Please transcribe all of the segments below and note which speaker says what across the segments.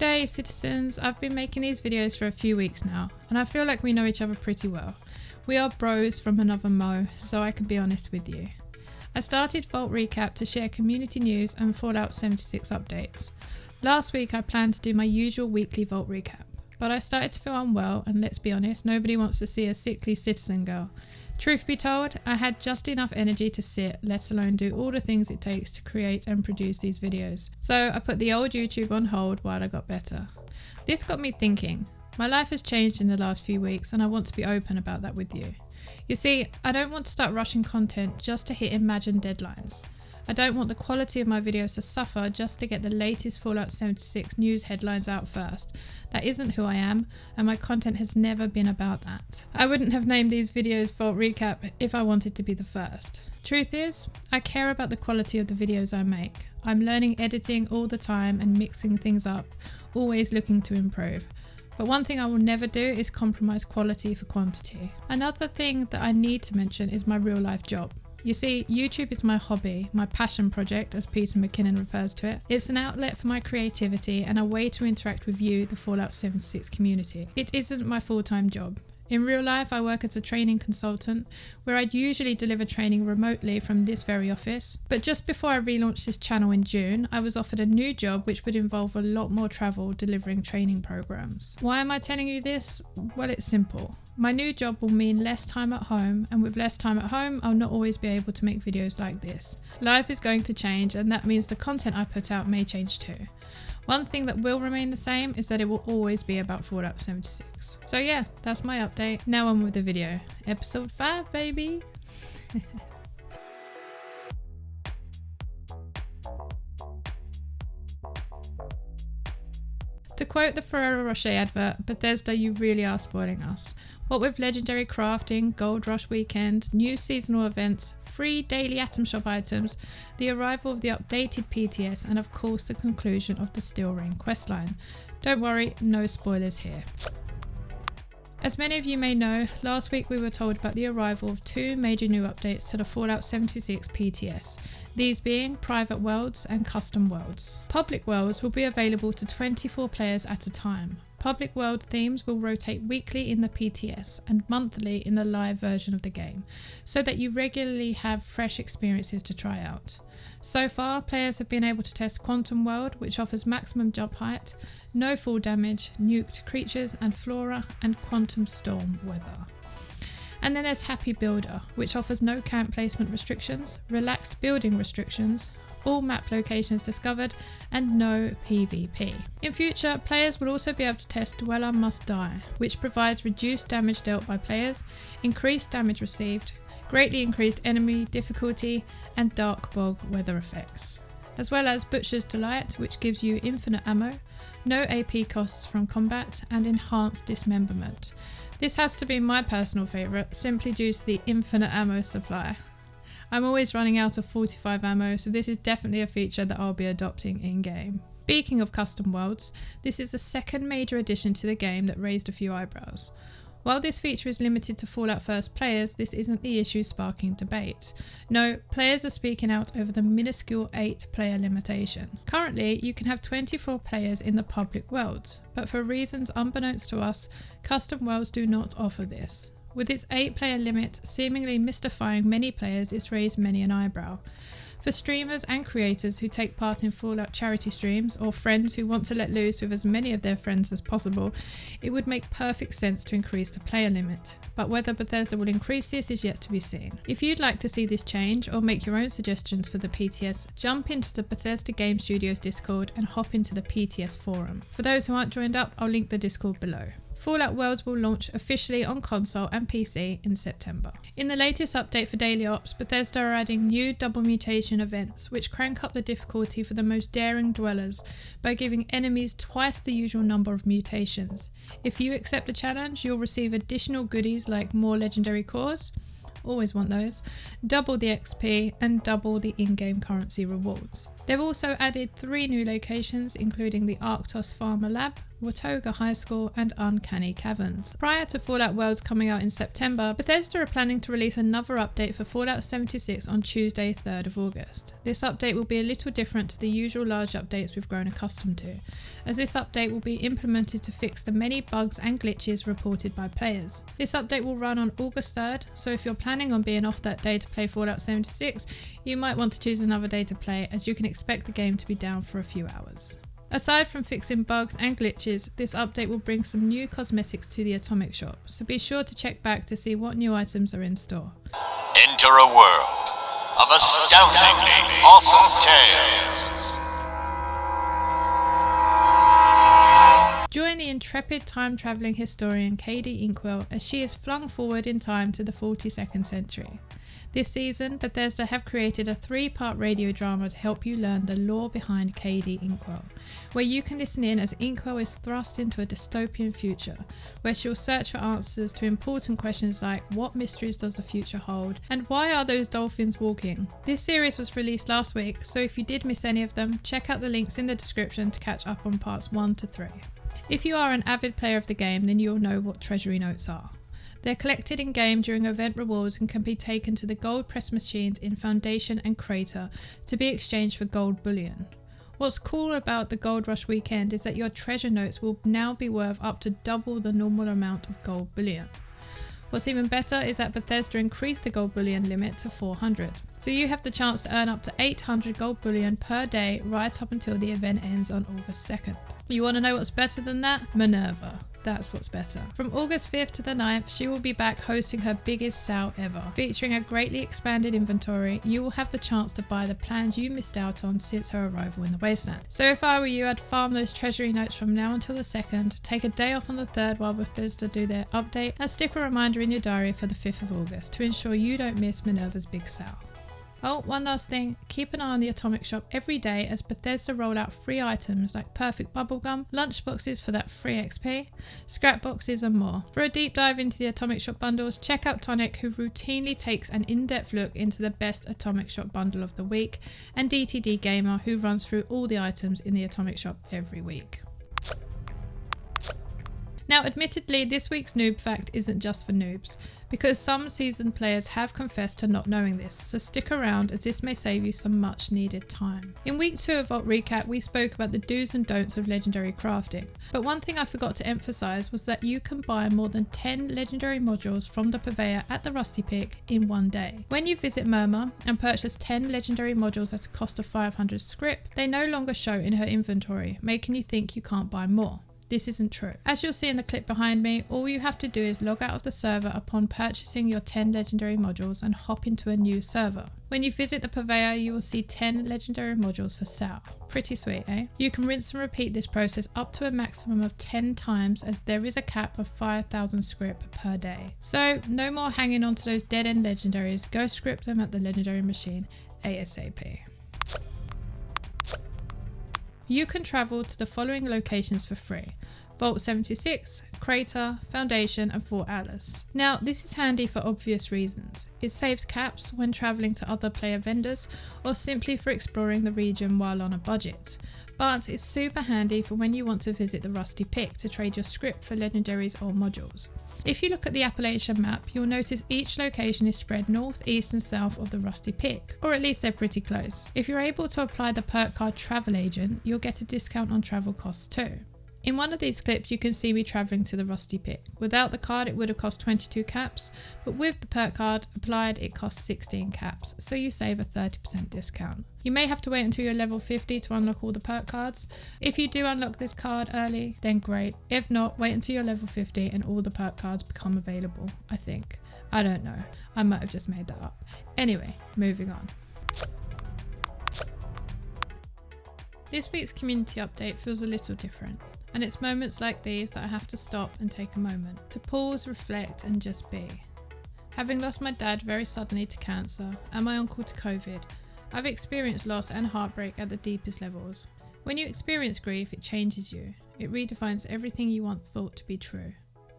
Speaker 1: G'day citizens, I've been making these videos for a few weeks now, and I feel like we know each other pretty well. We are bros from another Mo, so I can be honest with you. I started Vault Recap to share community news and Fallout 76 updates. Last week I planned to do my usual weekly Vault Recap, but I started to feel unwell, and let's be honest, nobody wants to see a sickly citizen girl. Truth be told, I had just enough energy to sit, let alone do all the things it takes to create and produce these videos. So I put the old YouTube on hold while I got better. This got me thinking. My life has changed in the last few weeks, and I want to be open about that with you. You see, I don't want to start rushing content just to hit imagined deadlines. I don't want the quality of my videos to suffer just to get the latest Fallout 76 news headlines out first. That isn't who I am, and my content has never been about that. I wouldn't have named these videos Vault Recap if I wanted to be the first. Truth is, I care about the quality of the videos I make. I'm learning editing all the time and mixing things up, always looking to improve. But one thing I will never do is compromise quality for quantity. Another thing that I need to mention is my real life job. You see, YouTube is my hobby, my passion project as Peter McKinnon refers to it. It's an outlet for my creativity and a way to interact with you, the Fallout 76 community. It isn't my full-time job. In real life, I work as a training consultant, where I'd usually deliver training remotely from this very office. But just before I relaunched this channel in June, I was offered a new job which would involve a lot more travel delivering training programs. Why am I telling you this? Well, it's simple. My new job will mean less time at home, and with less time at home, I'll not always be able to make videos like this. Life is going to change, and that means the content I put out may change too. One thing that will remain the same is that it will always be about Fallout 76. So yeah, that's my update. Now on with the video. Episode 5, baby! To quote the Ferrero Rocher advert, Bethesda, you really are spoiling us. What with legendary crafting, Gold Rush weekend, new seasonal events, free daily Atom Shop items, the arrival of the updated PTS, and of course the conclusion of the Steel Ring questline. Don't worry, no spoilers here. As many of you may know, last week we were told about the arrival of two major new updates to the Fallout 76 PTS, these being Private Worlds and Custom Worlds. Public Worlds will be available to 24 players at a time. Public World themes will rotate weekly in the PTS and monthly in the live version of the game, so that you regularly have fresh experiences to try out. So far, players have been able to test Quantum World, which offers maximum jump height, no fall damage, nuked creatures and flora, and Quantum Storm weather. And then there's Happy Builder, which offers no camp placement restrictions, relaxed building restrictions, all map locations discovered, and no PvP. In future, players will also be able to test Dweller Must Die, which provides reduced damage dealt by players, increased damage received, greatly increased enemy difficulty, and Dark Bog weather effects. As well as Butcher's Delight, which gives you infinite ammo, no AP costs from combat, and enhanced dismemberment. This has to be my personal favourite, simply due to the infinite ammo supply. I'm always running out of 45 ammo, so this is definitely a feature that I'll be adopting in-game. Speaking of custom worlds, this is the second major addition to the game that raised a few eyebrows. While this feature is limited to Fallout First players, this isn't the issue sparking debate. No, players are speaking out over the minuscule 8-player limitation. Currently, you can have 24 players in the public worlds, but for reasons unbeknownst to us, custom worlds do not offer this. With its 8-player limit seemingly mystifying many players, it's raised many an eyebrow. For streamers and creators who take part in Fallout charity streams, or friends who want to let loose with as many of their friends as possible, it would make perfect sense to increase the player limit. But whether Bethesda will increase this is yet to be seen. If you'd like to see this change or make your own suggestions for the PTS, jump into the Bethesda Game Studios Discord and hop into the PTS forum. For those who aren't joined up, I'll link the Discord below. Fallout Worlds will launch officially on console and PC in September. In the latest update for Daily Ops, Bethesda are adding new double mutation events, which crank up the difficulty for the most daring dwellers by giving enemies twice the usual number of mutations. If you accept the challenge, you'll receive additional goodies like more legendary cores, always want those, double the XP, and double the in-game currency rewards. They've also added 3 new locations, including the Arctos Pharma Lab, Watoga High School, and Uncanny Caverns. Prior to Fallout Worlds coming out in September, Bethesda are planning to release another update for Fallout 76 on Tuesday, 3rd of August. This update will be a little different to the usual large updates we've grown accustomed to, as this update will be implemented to fix the many bugs and glitches reported by players. This update will run on August 3rd, so if you're planning on being off that day to play Fallout 76, you might want to choose another day to play, as you can expect the game to be down for a few hours. Aside from fixing bugs and glitches, this update will bring some new cosmetics to the Atomic Shop, so be sure to check back to see what new items are in store.
Speaker 2: Enter a world of astoundingly awesome tales.
Speaker 1: Join the intrepid time-travelling historian Katie Inkwell as she is flung forward in time to the 42nd century. This season, Bethesda have created a 3-part radio drama to help you learn the lore behind Katie Inkwell, where you can listen in as Inkwell is thrust into a dystopian future, where she'll search for answers to important questions like what mysteries does the future hold, and why are those dolphins walking? This series was released last week, so if you did miss any of them, check out the links in the description to catch up on parts 1 to 3. If you are an avid player of the game, then you'll know what treasury notes are. They're collected in-game during event rewards and can be taken to the gold press machines in Foundation and Crater to be exchanged for gold bullion. What's cool about the Gold Rush weekend is that your treasure notes will now be worth up to double the normal amount of gold bullion. What's even better is that Bethesda increased the gold bullion limit to 400. So you have the chance to earn up to 800 gold bullion per day right up until the event ends on August 2nd. You want to know what's better than that? Minerva. That's what's better. From August 5th to the 9th, she will be back hosting her biggest sale ever. Featuring a greatly expanded inventory, you will have the chance to buy the plans you missed out on since her arrival in the Wasteland. So if I were you, I'd farm those treasury notes from now until the 2nd, take a day off on the 3rd while Bethesda do their update, and stick a reminder in your diary for the 5th of August to ensure you don't miss Minerva's big sale. Oh, one last thing, keep an eye on the Atomic Shop every day as Bethesda roll out free items like perfect bubblegum, lunchboxes for that free XP, scrap boxes and more. For a deep dive into the Atomic Shop bundles, check out Tonic, who routinely takes an in-depth look into the best Atomic Shop bundle of the week, and DTD Gamer, who runs through all the items in the Atomic Shop every week. Now, admittedly, this week's noob fact isn't just for noobs, because some seasoned players have confessed to not knowing this, so stick around as this may save you some much needed time. In week 2 of Vault Recap, we spoke about the do's and don'ts of legendary crafting, but one thing I forgot to emphasise was that you can buy more than 10 legendary modules from the purveyor at the Rusty Pick in one day. When you visit Murmur and purchase 10 legendary modules at a cost of 500 script, they no longer show in her inventory, making you think you can't buy more. This isn't true. As you'll see in the clip behind me, all you have to do is log out of the server upon purchasing your 10 legendary modules and hop into a new server. When you visit the purveyor, you will see 10 legendary modules for sale. Pretty sweet, eh? You can rinse and repeat this process up to a maximum of 10 times, as there is a cap of 5,000 script per day. So no more hanging on to those dead-end legendaries, go script them at the legendary machine ASAP. You can travel to the following locations for free: Vault 76, Crater, Foundation and Fort Alice. Now this is handy for obvious reasons. It saves caps when travelling to other player vendors or simply for exploring the region while on a budget. But it's super handy for when you want to visit the Rusty Pick to trade your script for legendaries or modules. If you look at the Appalachian map, you'll notice each location is spread north, east and south of the Rusty Pick, or at least they're pretty close. If you're able to apply the perk card Travel Agent, you'll get a discount on travel costs too. In one of these clips you can see me travelling to the Rusty Pick. Without the card it would have cost 22 caps, but with the perk card applied it costs 16 caps, so you save a 30% discount. You may have to wait until you're level 50 to unlock all the perk cards. If you do unlock this card early, then great. If not, wait until you're level 50 and all the perk cards become available, I think. I don't know, I might have just made that up. Anyway, moving on. This week's community update feels a little different. And it's moments like these that I have to stop and take a moment to pause, reflect and just be. Having lost my dad very suddenly to cancer and my uncle to COVID, I've experienced loss and heartbreak at the deepest levels. When you experience grief, it changes you. It redefines everything you once thought to be true.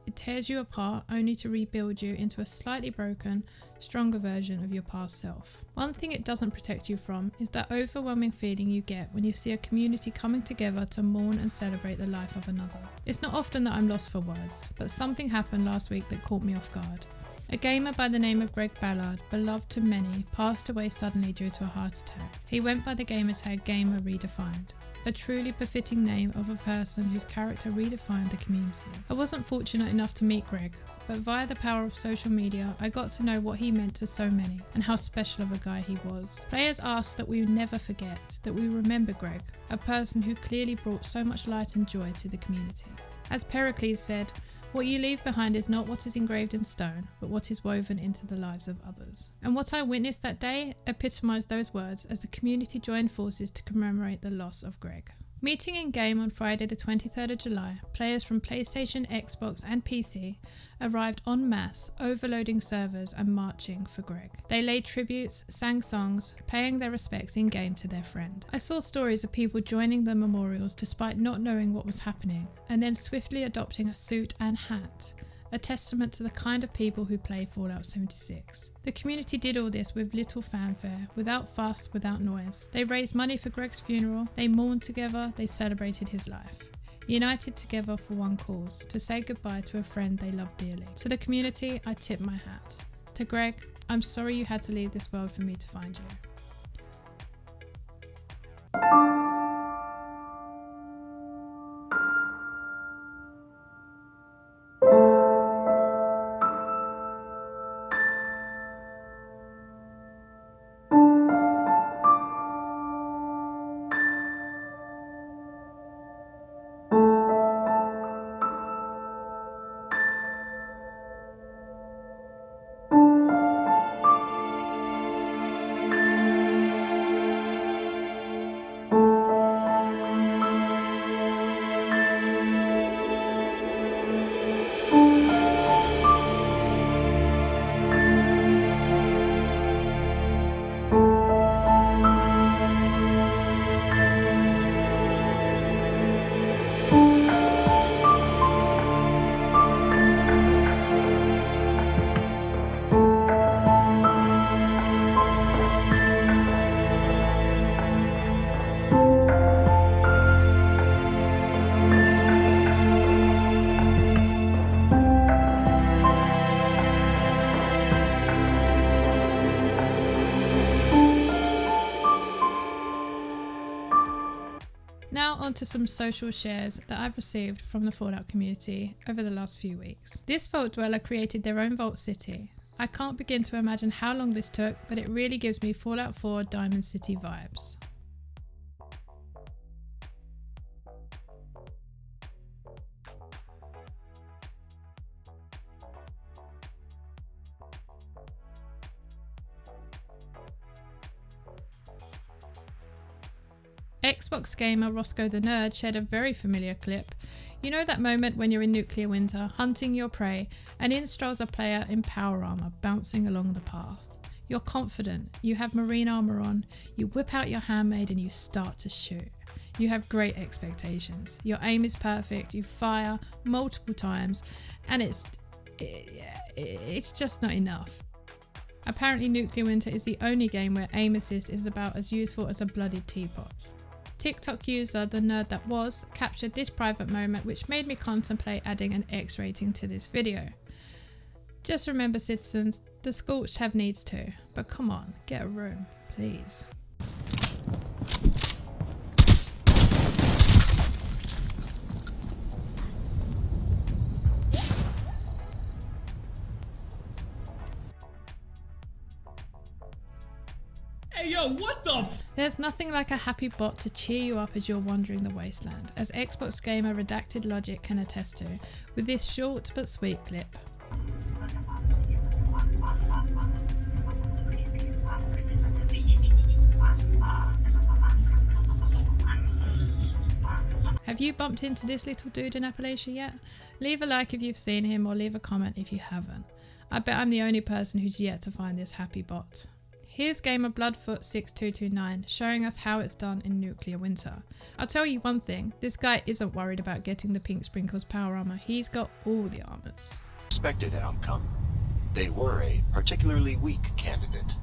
Speaker 1: It tears you apart only to rebuild you into a slightly broken, stronger version of your past self. One thing it doesn't protect you from is that overwhelming feeling you get when you see a community coming together to mourn and celebrate the life of another. It's not often that I'm lost for words, but something happened last week that caught me off guard. A gamer by the name of Ballard, beloved to many, passed away suddenly due to a heart attack. He went by the gamertag Gamer Redefined, a truly befitting name of a person whose character redefined the community. I wasn't fortunate enough to meet Greg, but via the power of social media, I got to know what he meant to so many and how special of a guy he was. Players asked that we never forget, that we remember Greg, a person who clearly brought so much light and joy to the community. As Pericles said, "What you leave behind is not what is engraved in stone, but what is woven into the lives of others." And what I witnessed that day epitomised those words as the community joined forces to commemorate the loss of Greg. Meeting in game on Friday the 23rd of July, players from PlayStation, Xbox and PC arrived en masse, overloading servers and marching for Greg. They laid tributes, sang songs, paying their respects in game to their friend. I saw stories of people joining the memorials despite not knowing what was happening, and then swiftly adopting a suit and hat, a testament to the kind of people who play Fallout 76. The community did all this with little fanfare, without fuss, without noise. They raised money for Greg's funeral, they mourned together, they celebrated his life. United together for one cause, to say goodbye to a friend they loved dearly. To the community, I tip my hat. To Greg, I'm sorry you had to leave this world for me to find you. Now on to some social shares that I've received from the Fallout community over the last few weeks. This Vault Dweller created their own Vault City. I can't begin to imagine how long this took, but it really gives me Fallout 4 Diamond City vibes. Xbox gamer Roscoe the Nerd shared a very familiar clip. You know that moment when you're in nuclear winter, hunting your prey, and in strolls a player in power armor bouncing along the path. You're confident, you have marine armor on, you whip out your handmade and you start to shoot. You have great expectations. Your aim is perfect, you fire multiple times, and it's just not enough. Apparently Nuclear Winter is the only game where aim assist is about as useful as a bloodied teapot. TikTok user The Nerd That Was captured this private moment, which made me contemplate adding an X rating to this video. Just remember, citizens, the scorched have needs too, but come on, get a room, please.
Speaker 3: Hey yo, what the
Speaker 1: There's nothing like a happy bot to cheer you up as you're wandering the wasteland, as Xbox gamer Redacted Logic can attest to, with this short but sweet clip. Have you bumped into this little dude in Appalachia yet? Leave a like if you've seen him, or leave a comment if you haven't. I bet I'm the only person who's yet to find this happy bot. Here's gamer Bloodfoot6229 showing us how it's done in Nuclear Winter. I'll tell you one thing, this guy isn't worried about getting the Pink Sprinkles power armor, he's got all the armors.
Speaker 3: Expected outcome. They were a particularly weak candidate.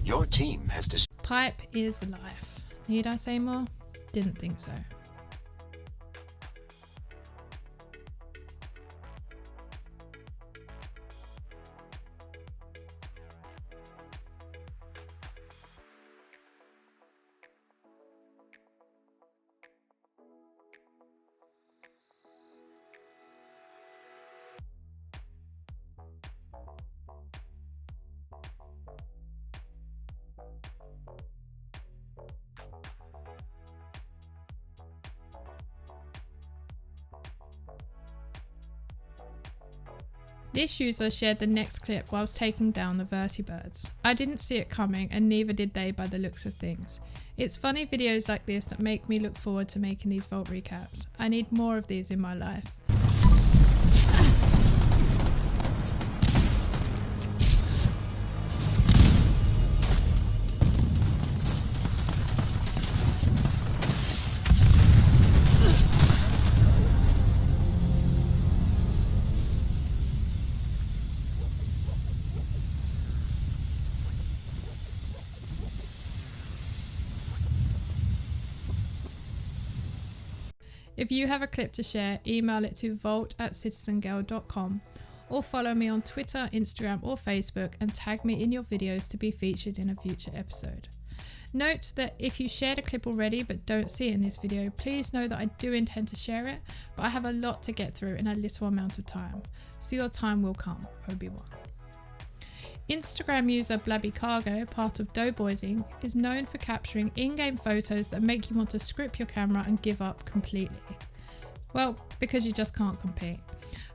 Speaker 3: Your team has
Speaker 1: Pipe is life. Need I say more? Didn't think so. This user shared the next clip whilst taking down the vertibirds. I didn't see it coming and neither did they by the looks of things. It's funny videos like this that make me look forward to making these Vault recaps. I need more of these in my life. If you have a clip to share, email it to vault@CTZNGiRL.com or follow me on Twitter, Instagram or Facebook and tag me in your videos to be featured in a future episode. Note that if you shared a clip already but don't see it in this video, please know that I do intend to share it, but I have a lot to get through in a little amount of time, so your time will come, Obi-Wan. Instagram user Blabby Cargo, part of Doughboys Inc., is known for capturing in-game photos that make you want to script your camera and give up completely. Well, because you just can't compete.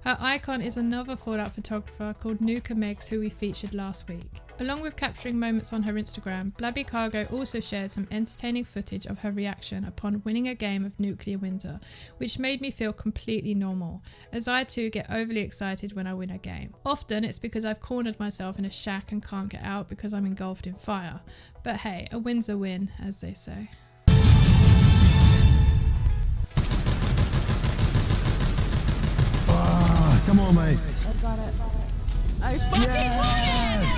Speaker 1: Her icon is another Fallout photographer called Noob, who we featured last week. Along with capturing moments on her Instagram, Blabby Cargo also shared some entertaining footage of her reaction upon winning a game of Nuclear Winter, which made me feel completely normal, as I too get overly excited when I win a game. Often it's because I've cornered myself in a shack and can't get out because I'm engulfed in fire. But hey, a win's a win, as they say.
Speaker 4: Come on, mate.
Speaker 5: I got it. I fucking
Speaker 4: Yes!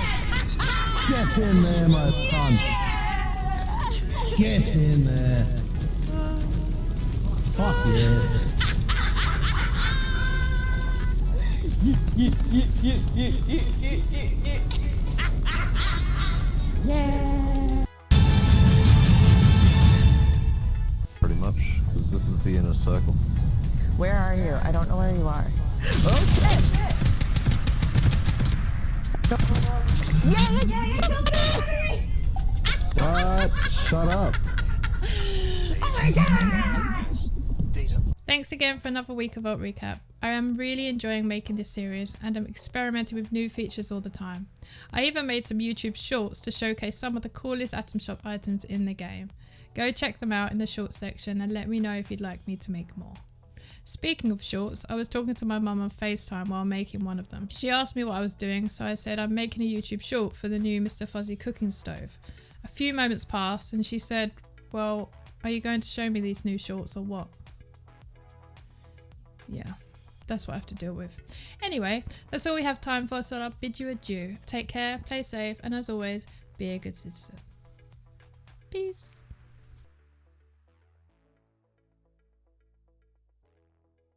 Speaker 4: Get in there, my son. Get in there. Fuck yes.
Speaker 5: Yeah.
Speaker 4: Pretty much, because this is the inner circle.
Speaker 5: Where are you? I don't know where you are. Oh shit!
Speaker 4: What? Shut up.
Speaker 5: Oh my god!
Speaker 1: Thanks again for another week of Vault Recap. I am really enjoying making this series and I'm experimenting with new features all the time. I even made some YouTube shorts to showcase some of the coolest Atom Shop items in the game. Go check them out in the shorts section and let me know if you'd like me to make more. Speaking of shorts, I was talking to my mum on FaceTime while making one of them. She asked me what I was doing, so I said I'm making a YouTube short for the new Mr. Fuzzy cooking stove. A few moments passed and she said, well, are you going to show me these new shorts or what? Yeah, that's what I have to deal with. Anyway, that's all we have time for, so I'll bid you adieu. Take care, play safe, and as always, be a good citizen. Peace.